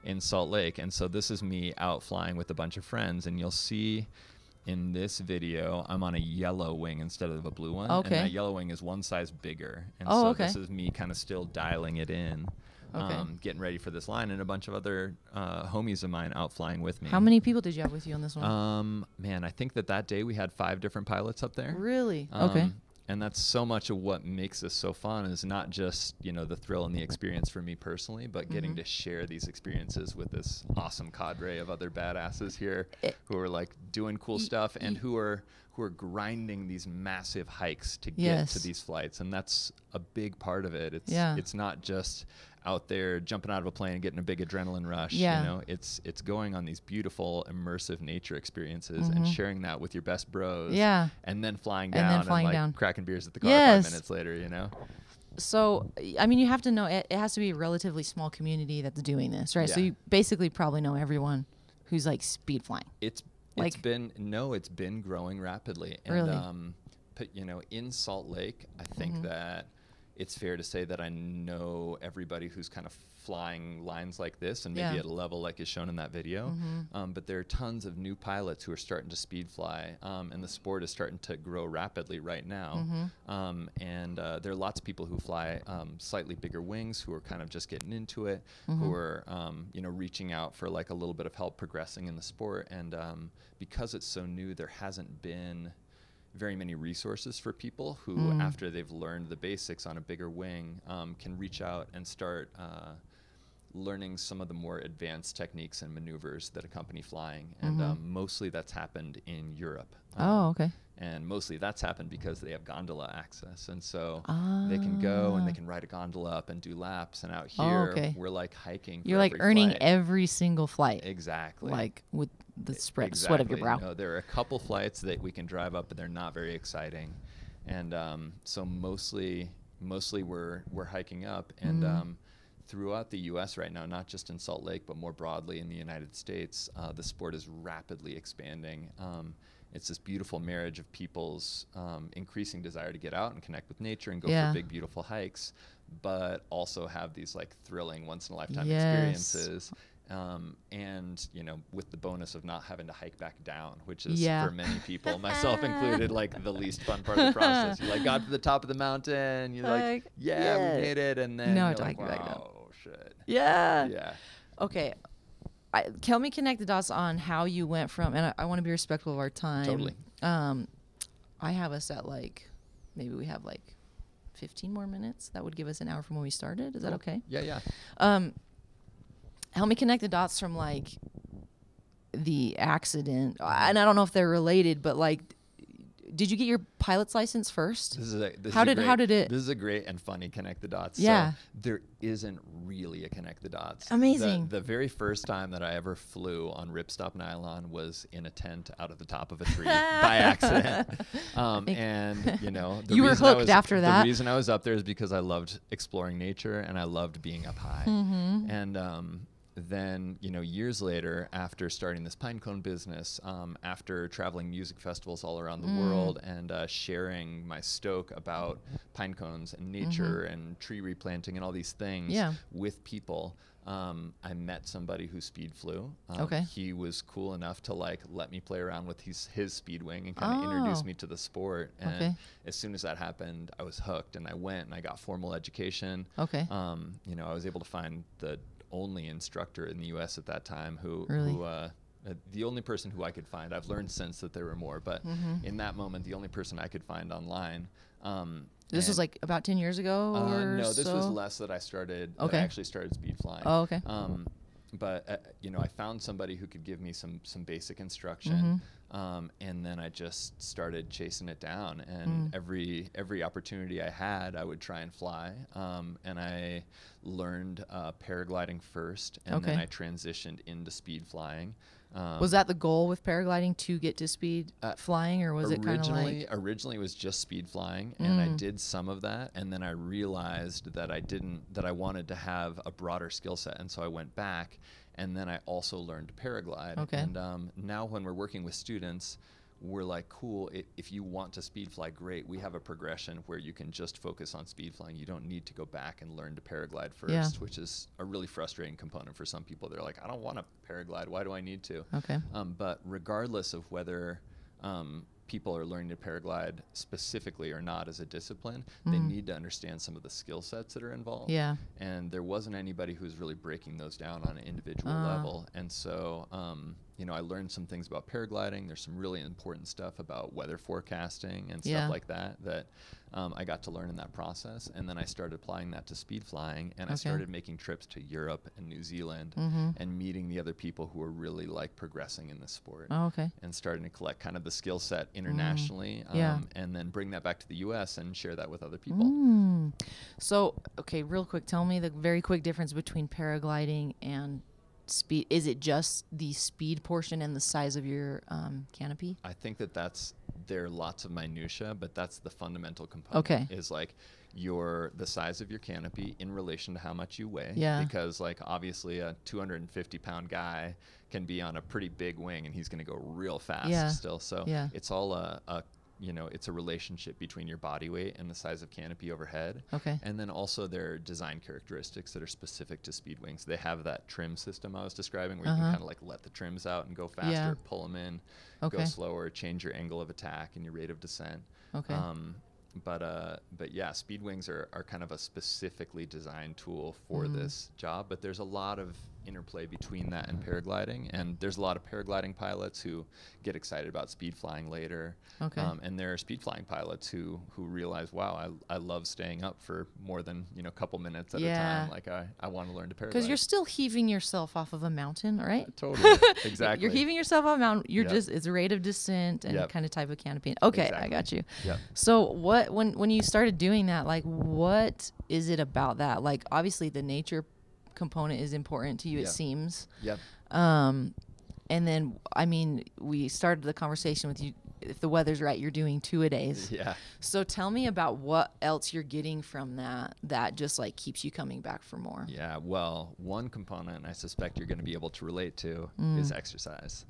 in Salt Lake, and so this is me out flying with a bunch of friends, and you'll see in this video I'm on a yellow wing instead of a blue one, and that yellow wing is one size bigger, and so this is me kind of still dialing it in. Getting ready for this line, and a bunch of other homies of mine out flying with me. How many people did you have with you on this one? Man, I think that day we had 5 different pilots up there. Really? Okay. And that's so much of what makes this so fun, is not just, the thrill and the experience for me personally, but getting to share these experiences with this awesome cadre of other badasses here who are like doing cool stuff, and who are grinding these massive hikes to get to these flights. And that's a big part of it. It's not just out there jumping out of a plane and getting a big adrenaline rush. It's going on these beautiful immersive nature experiences and sharing that with your best bros. And then flying down and cracking beers at the car 5 minutes later, So, I mean, you have to know, it has to be a relatively small community that's doing this, right? So you basically probably know everyone who's like speed flying. It's been growing rapidly. And, really? in Salt Lake, I think that it's fair to say that I know everybody who's kind of flying lines like this, and maybe at a level like is shown in that video. But there are tons of new pilots who are starting to speed fly, and the sport is starting to grow rapidly right now. And there are lots of people who fly slightly bigger wings, who are kind of just getting into it, who are reaching out for like a little bit of help progressing in the sport. And because it's so new, there hasn't been very many resources for people who, after they've learned the basics on a bigger wing, can reach out and start learning some of the more advanced techniques and maneuvers that accompany flying. And mostly that's happened in Europe. And mostly that's happened because they have gondola access. And so they can go and they can ride a gondola up and do laps. And out here, we're like hiking. You're like earning every single flight. Exactly. Like with the sweat of your brow. No, there are a couple flights that we can drive up, but they're not very exciting. And so mostly we're hiking up. And throughout the U.S. right now, not just in Salt Lake, but more broadly in the United States, the sport is rapidly expanding. It's this beautiful marriage of people's increasing desire to get out and connect with nature and go for big, beautiful hikes, but also have these like thrilling once-in-a-lifetime experiences. And, you know, with the bonus of not having to hike back down, which is Yeah. for many people, myself included, like the least fun part of the process. You like got to the top of the mountain, you're like, yeah, we made it, and then No, you're to like, hike back down. wow, shit. Yeah. Yeah. Okay. Help me connect the dots on how you went from, and I want to be respectful of our time. Totally. I have us at like, maybe we have like 15 more minutes. That would give us an hour from when we started. Is that okay? Yeah. Help me connect the dots from like the accident. And I don't know if they're related, but like, did you get your pilot's license first? How did it? This is a great and funny connect the dots. Yeah. So there isn't really a connect the dots. Amazing. The very first time that I ever flew on ripstop nylon was in a tent out of the top of a tree by accident. And you know, you were hooked after that. The reason I was up there is because I loved exploring nature and I loved being up high. Mm-hmm. And then, you know, years later, after starting this pinecone business, after traveling music festivals all around the world and sharing my stoke about pinecones and nature and tree replanting and all these things with people, I met somebody who speed flew. He was cool enough to like let me play around with his speed wing and kind of introduce me to the sport. And as soon as that happened, I was hooked, and I went and I got formal education. You know, I was able to find the only instructor in the U.S. at that time who the only person who I could find. I've learned since that there were more, but in that moment, the only person I could find online. This was like about 10 years ago or no, this was less that I started. That I actually started speed flying. Oh, okay. But you know, I found somebody who could give me some basic instruction, and then I just started chasing it down. And every opportunity I had, I would try and fly. And I learned paragliding first, and then I transitioned into speed flying. Was that the goal with paragliding, to get to speed flying, or was it kind of like? Originally it was just speed flying, and I did some of that, and then I realized that I wanted to have a broader skill set, and so I went back, and then I also learned to paraglide. And now when we're working with students, we're like, cool, if you want to speed fly, great. We have a progression where you can just focus on speed flying. You don't need to go back and learn to paraglide first, which is a really frustrating component for some people. They're like, I don't want to paraglide. Why do I need to? But regardless of whether people are learning to paraglide specifically or not as a discipline, they need to understand some of the skill sets that are involved. And there wasn't anybody who was really breaking those down on an individual level. And so, you know, I learned some things about paragliding. There's some really important stuff about weather forecasting and stuff like that I got to learn in that process. And then I started applying that to speed flying, and I started making trips to Europe and New Zealand and meeting the other people who were really like progressing in this sport. And starting to collect kind of the skill set internationally, and then bring that back to the U.S. and share that with other people. So, okay, real quick, tell me the very quick difference between paragliding and speed. Is it just the speed portion and the size of your canopy? I think there are lots of minutia, but that's the fundamental component. Is like the size of your canopy in relation to how much you weigh. Because like obviously a 250-pound guy can be on a pretty big wing and he's going to go real fast still. So it's all it's a relationship between your body weight and the size of canopy overhead. And then also there are design characteristics that are specific to speed wings. They have that trim system I was describing where you can kind of like let the trims out and go faster, pull them in, go slower, change your angle of attack and your rate of descent. But yeah, speed wings are kind of a specifically designed tool for this job, but there's a lot of interplay between that and paragliding, and there's a lot of paragliding pilots who get excited about speed flying later, and there are speed flying pilots who realize, wow, I love staying up for more than a couple minutes at a time. Like I want to learn to paraglide, because you're still heaving yourself off of a mountain, right? Totally. Exactly. You're heaving yourself off a mountain. You're just, it's a rate of descent and kind of type of canopy. I got you. So what when you started doing that, like what is it about that? Like obviously the nature component is important to you, it seems. And then I mean, we started the conversation with you, if the weather's right, you're doing 2-a-days. So tell me about what else you're getting from that just like keeps you coming back for more. Well, one component I suspect you're going to be able to relate to is exercise.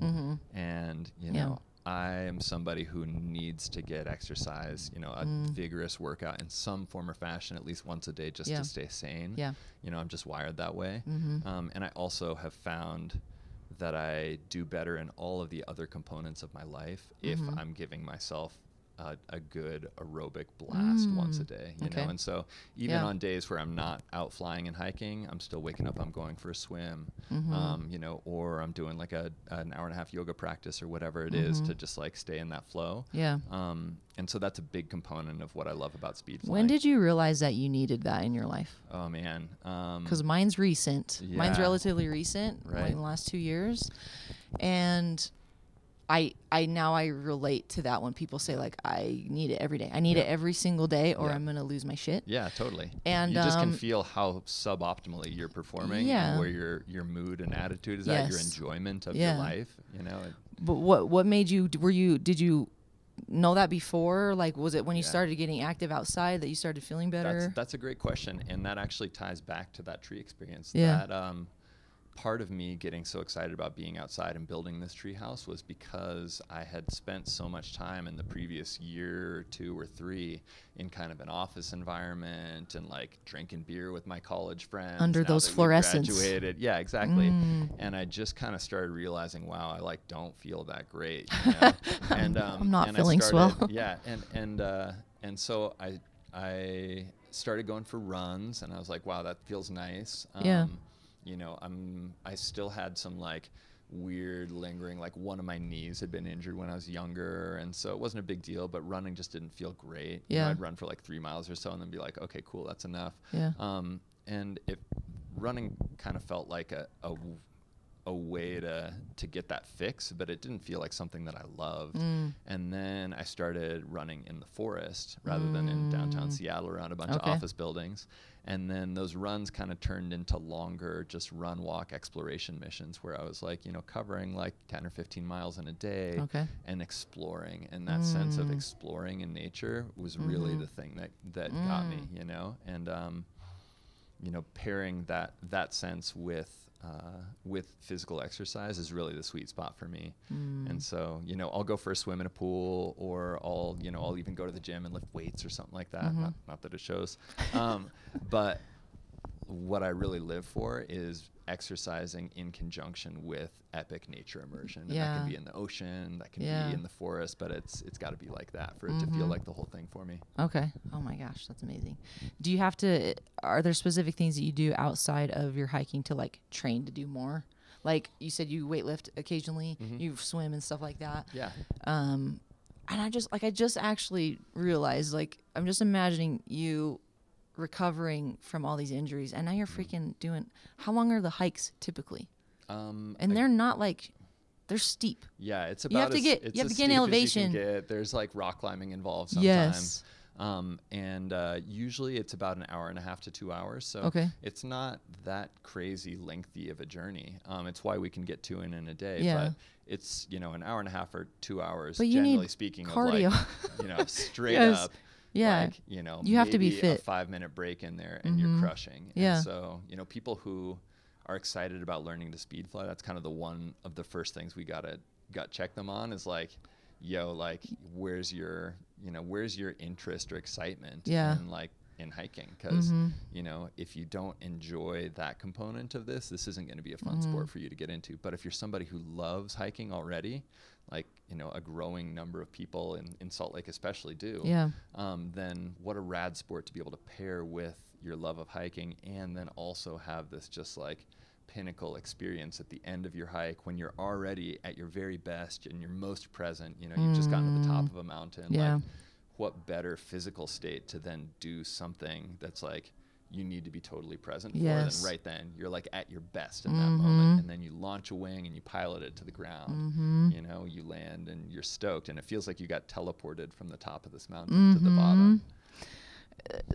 And you know, I am somebody who needs to get exercise, you know, a vigorous workout in some form or fashion, at least once a day, just to stay sane. Yeah. You know, I'm just wired that way. And I also have found that I do better in all of the other components of my life if I'm giving myself a good aerobic blast once a day, you know? And so even on days where I'm not out flying and hiking, I'm still waking up, I'm going for a swim, you know, or I'm doing like an hour and a half yoga practice or whatever it is to just like stay in that flow. Yeah. And so that's a big component of what I love about speed flying. When did you realize that you needed that in your life? Oh man. Because mine's recent. Yeah. Mine's relatively recent, Right. like in the last 2 years. And I now I relate to that when people say like, I need it every day. I need it every single day or I'm going to lose my shit. Yeah, totally. And you just can feel how suboptimally you're performing and where your mood and attitude is at, your enjoyment of your life, you know. But what made you, did you know that before? Like, was it when you started getting active outside that you started feeling better? That's a great question. And that actually ties back to that tree experience. Yeah. That, part of me getting so excited about being outside and building this tree house was because I had spent so much time in the previous year or 2 or 3 in kind of an office environment and like drinking beer with my college friends under those fluorescents. Graduated. Yeah, exactly. And I just kind of started realizing, wow, I like don't feel that great. You know? And I'm not and feeling swell. Yeah, and so I started going for runs, and I was like, wow, that feels nice. You know, I still had some like weird lingering, like one of my knees had been injured when I was younger. And so it wasn't a big deal, but running just didn't feel great. Yeah. You know, I'd run for like 3 miles or so and then be like, okay, cool, that's enough. Yeah. And running kind of felt like a way to get that fix, but it didn't feel like something that I loved. And then I started running in the forest rather than in downtown Seattle around a bunch of office buildings. And then those runs kind of turned into longer, just run, walk, exploration missions where I was like, you know, covering like 10 or 15 miles in a day and exploring. And that sense of exploring in nature was really the thing that got me, you know? And, you know, pairing that sense with physical exercise is really the sweet spot for me. And so, you know, I'll go for a swim in a pool, or I'll even go to the gym and lift weights or something like that. Not that it shows. But what I really live for is exercising in conjunction with epic nature immersion. And that can be in the ocean, that can be in the forest, but it's got to be like that for it to feel like the whole thing for me. Okay. Oh my gosh, that's amazing. Are there specific things that you do outside of your hiking to like train to do more? Like you said, you weightlift occasionally, you swim and stuff like that. Yeah. And I just actually realized, like, I'm just imagining you recovering from all these injuries, and now you're freaking doing. How long are the hikes typically? And they're not like, they're steep. Yeah, it's you have about to get in elevation. There's like rock climbing involved sometimes. And usually it's about an hour and a half to 2 hours. So it's not that crazy lengthy of a journey. It's why we can get 2 in a day. Yeah. But it's, you know, an hour and a half or 2 hours, but generally speaking, cardio. Of like, you know, straight up. Yeah. Like, you know, you have to be fit. A 5-minute break in there and you're crushing. Yeah. And so, you know, people who are excited about learning to speed fly, that's kind of one of the first things we got check them on is like, yo, like, where's your interest or excitement in hiking? Because, you know, if you don't enjoy that component of this isn't going to be a fun sport for you to get into. But if you're somebody who loves hiking already, like, you know, a growing number of people in Salt Lake especially do, then what a rad sport to be able to pair with your love of hiking and then also have this just like pinnacle experience at the end of your hike when you're already at your very best and you're most present. You know, you've just gotten to the top of a mountain. Like, what better physical state to then do something that's like you need to be totally present for than right then. You're like at your best in that moment, and then you launch a wing and you pilot it to the ground. You know, you land and you're stoked, and it feels like you got teleported from the top of this mountain to the bottom.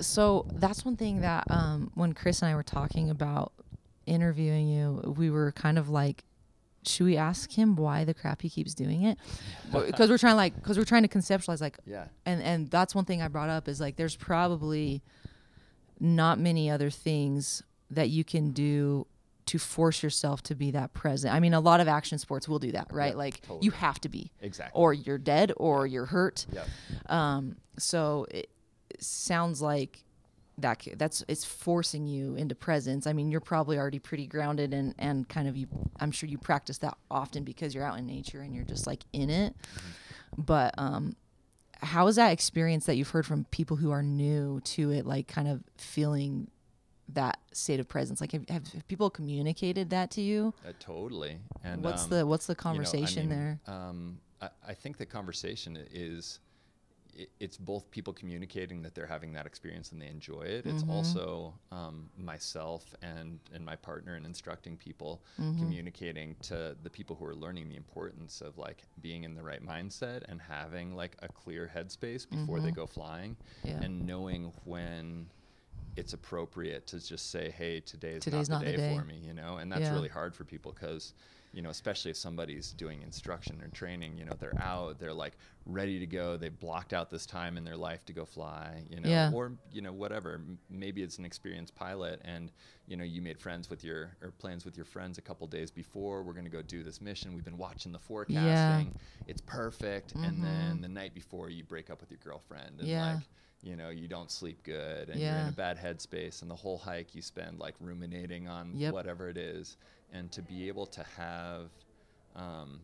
So that's one thing that when Chris and I were talking about interviewing you, we were kind of like, should we ask him why the crap he keeps doing it? Because we're trying to conceptualize, like, and that's one thing I brought up is like, there's probably not many other things that you can do to force yourself to be that present. I mean, a lot of action sports will do that, right? Yep, like totally. you have to be, Exactly. or you're dead, or you're hurt. Yep. So it sounds like it's forcing you into presence. I mean, you're probably already pretty grounded and kind of I'm sure you practice that often because you're out in nature and you're just like in it. Mm-hmm. But how is that experience that you've heard from people who are new to it, like kind of feeling that state of presence? Like have people communicated that to you? Totally. And what's the conversation there? I think the conversation is, it's both people communicating that they're having that experience and they enjoy it. It's also myself and my partner and instructing people, communicating to the people who are learning the importance of like being in the right mindset and having like a clear headspace before they go flying, and knowing when it's appropriate to just say, hey, today's not the day for me, you know. And that's really hard for people because, you know, especially if somebody's doing instruction or training, you know, they're out, they're like ready to go. They've blocked out this time in their life to go fly, you know, or, you know, whatever. Maybe it's an experienced pilot and, you know, you made plans with your friends a couple days before. We're going to go do this mission. We've been watching the forecasting. It's perfect. And then the night before you break up with your girlfriend and like, you know, you don't sleep good and you're in a bad headspace, and the whole hike you spend like ruminating on whatever it is. And to be able to have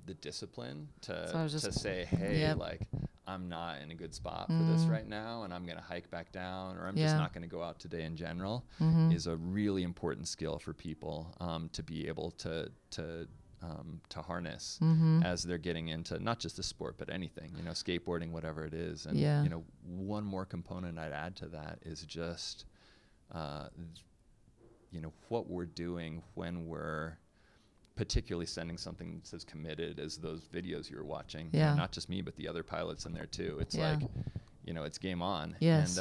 the discipline to say, hey, like, I'm not in a good spot for this right now, and I'm going to hike back down, or I'm just not going to go out today in general, is a really important skill for people to be able to harness as they're getting into not just the sport, but anything, you know, skateboarding, whatever it is. And, you know, one more component I'd add to that is just, you know, what we're doing when we're particularly sending something that's as committed as those videos you were watching. You know, not just me, but the other pilots in there too. It's like, you know, it's game on. Yes.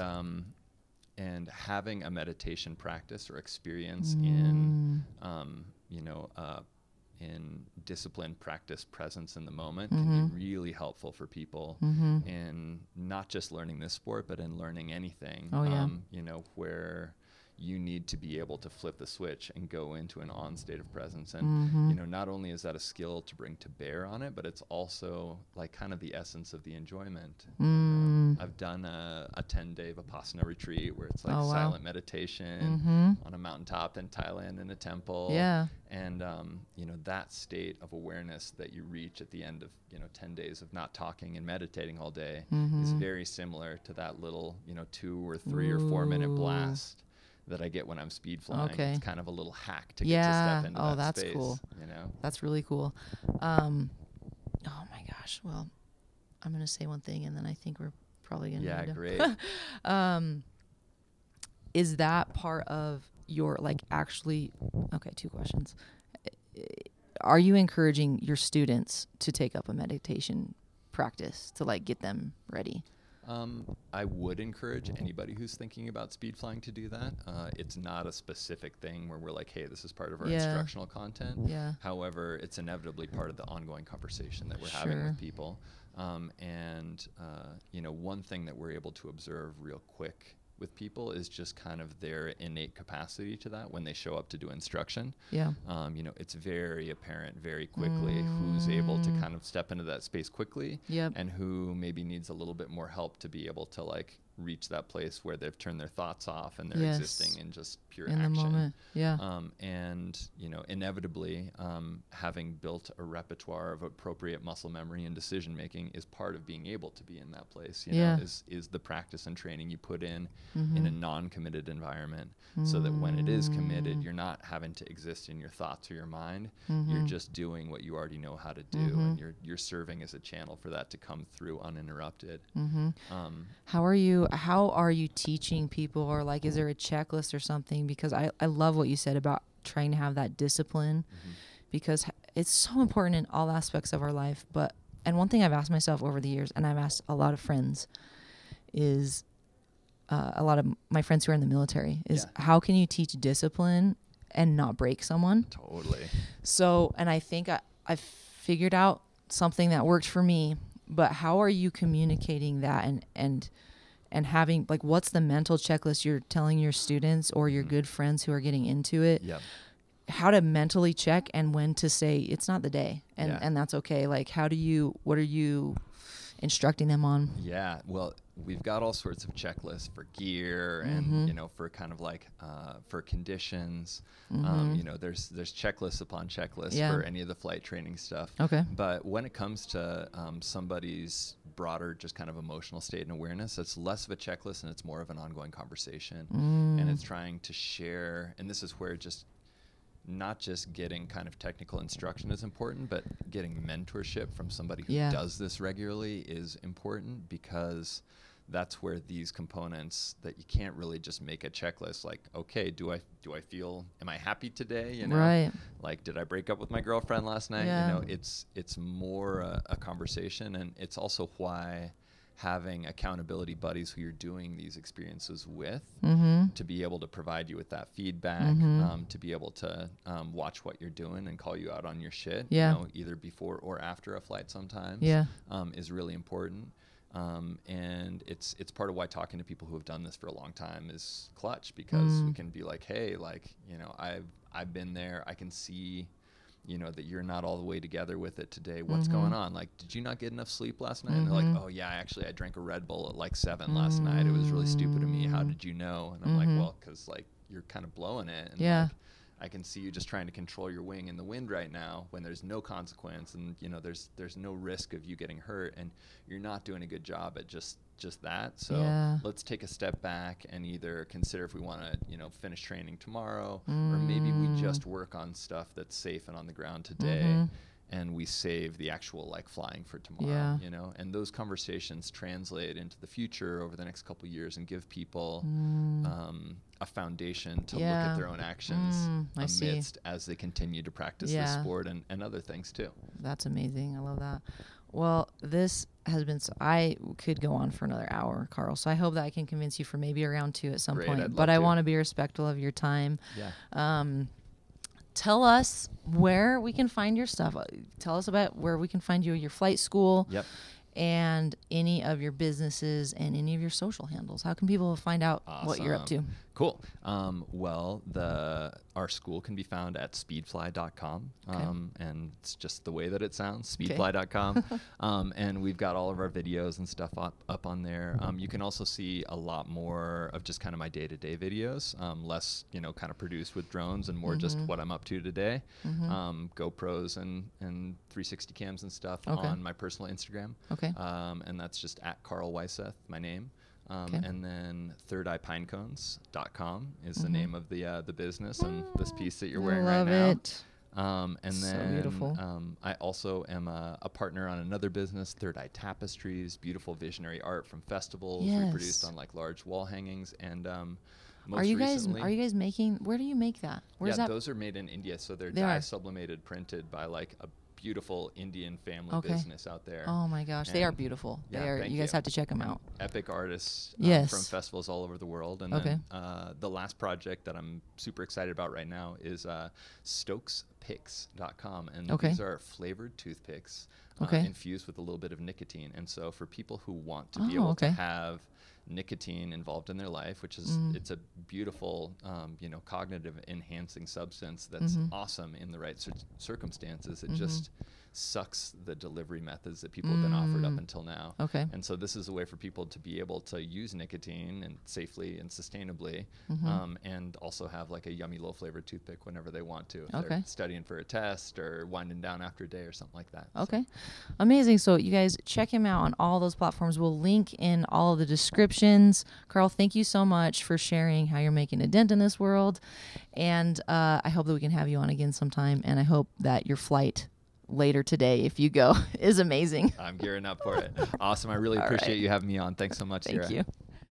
And having a meditation practice or experience in, you know, in disciplined practice presence in the moment can be really helpful for people in not just learning this sport, but in learning anything, you know, where you need to be able to flip the switch and go into an on state of presence. And, you know, not only is that a skill to bring to bear on it, but it's also like kind of the essence of the enjoyment. And, I've done a 10-day Vipassana retreat where it's like silent meditation on a mountaintop in Thailand in a temple. And, you know, that state of awareness that you reach at the end of, you know, 10 days of not talking and meditating all day is very similar to that little, you know, 2 or 3 or 4 minute blast that I get when I'm speed flying. Okay. It's kind of a little hack to get to step into that that's space. Cool. You know, that's really cool. Oh my gosh. Well, I'm gonna say one thing, and then I think we're probably gonna. Great. Is that part of your like actually? Okay, 2 questions. Are you encouraging your students to take up a meditation practice to like get them ready? I would encourage anybody who's thinking about speed flying to do that. It's not a specific thing where we're like, hey, this is part of our instructional content. However, it's inevitably part of the ongoing conversation that we're having with people. And, you know, one thing that we're able to observe real quick with people is just kind of their innate capacity to that when they show up to do instruction. You know, it's very apparent very quickly who's able to kind of step into that space quickly and who maybe needs a little bit more help to be able to like reach that place where they've turned their thoughts off and they're existing in just pure action. The moment. And, you know, inevitably, having built a repertoire of appropriate muscle memory and decision making is part of being able to be in that place, you know, is the practice and training you put in a non-committed environment so that when it is committed, you're not having to exist in your thoughts or your mind. You're just doing what you already know how to do, and you're serving as a channel for that to come through uninterrupted. How are you teaching people, or like, is there a checklist or something? Because I love what you said about trying to have that discipline, because it's so important in all aspects of our life. And one thing I've asked myself over the years, and I've asked a lot of friends, is a lot of my friends who are in the military, is how can you teach discipline and not break someone? Totally. So, and I think I've figured out something that worked for me, but how are you communicating that and having, like, what's the mental checklist you're telling your students or your good friends who are getting into it? how to mentally check and when to say it's not the day, and that's okay. Like, what are you instructing them on? Yeah, well, we've got all sorts of checklists for gear and, for kind of like for conditions. There's checklists upon checklists for any of the flight training stuff. Okay. But when it comes to somebody's broader just kind of emotional state and awareness, it's less of a checklist and it's more of an ongoing conversation. And it's trying to share, and this is where just not just getting kind of technical instruction is important, but getting mentorship from somebody who does this regularly is important, because that's where these components that you can't really just make a checklist like, okay, do I feel, am I happy today? Right. Like, did I break up with my girlfriend last night? It's more a conversation, and it's also why having accountability buddies who you're doing these experiences with to be able to provide you with that feedback, to be able to watch what you're doing and call you out on your shit, either before or after a flight sometimes, is really important. And it's part of why talking to people who have done this for a long time is clutch, because we can be like, hey, like, I've been there. I can see, that you're not all the way together with it today. What's going on? Like, did you not get enough sleep last night? And they're like, oh yeah, I drank a Red Bull at like 7 last night. It was really stupid of me. How did you know? And I'm like, well, cause like you're kind of blowing it. And like, I can see you just trying to control your wing in the wind right now when there's no consequence, and there's no risk of you getting hurt, and you're not doing a good job at just that. So let's take a step back and either consider if we want to finish training tomorrow, or maybe we just work on stuff that's safe and on the ground today, and we save the actual like flying for tomorrow. And those conversations translate into the future over the next couple of years and give people a foundation to look at their own actions amidst as they continue to practice this sport and other things too. That's amazing. I love that. Well, this has been, I could go on for another hour, Carl. So I hope that I can convince you for maybe a round 2 at some point. But I want to be respectful of your time. Tell us where we can find your stuff. Tell us about where we can find you at your flight school. And any of your businesses and any of your social handles. How can people find out what you're up to? Cool. Well, our school can be found at speedfly.com. And it's just the way that it sounds, speedfly.com. And we've got all of our videos and stuff up on there. You can also see a lot more of just kind of my day-to-day videos, less, kind of produced with drones and more just what I'm up to today. GoPros and 360 cams and stuff on my personal Instagram. And that's just at Carl Weiseth, my name. And then thirdeyepincones.com is the name of the business and this piece that you're wearing right now. Love it. And so then beautiful. I also am a partner on another business, Third Eye Tapestries, beautiful visionary art from festivals, reproduced on like large wall hangings. And most are you recently, guys making? Where do you make that? Where's that? Those are made in India, so they're dye sublimated, printed by like a beautiful Indian family business out there. Oh my gosh, they are beautiful. You guys have to check them out. Epic artists from festivals all over the world. And then the last project that I'm super excited about right now is StokesPicks.com. And these are flavored toothpicks infused with a little bit of nicotine. And so for people who want to be able to have nicotine involved in their life, which is it's a beautiful cognitive enhancing substance that's awesome in the right circumstances. It just sucks the delivery methods that people have been offered up until now. And so this is a way for people to be able to use nicotine and safely and sustainably, and also have like a yummy low flavored toothpick whenever they want to, if they're studying for a test or winding down after a day or something like that. Amazing. So you guys check him out on all those platforms. We'll link in all of the descriptions. Carl, thank you so much for sharing how you're making a dent in this world. And I hope that we can have you on again sometime. And I hope that your flight later today, if you go, is amazing. I'm gearing up for it. Awesome. I really appreciate you having me on. Thanks so much, Sarah. Thank you.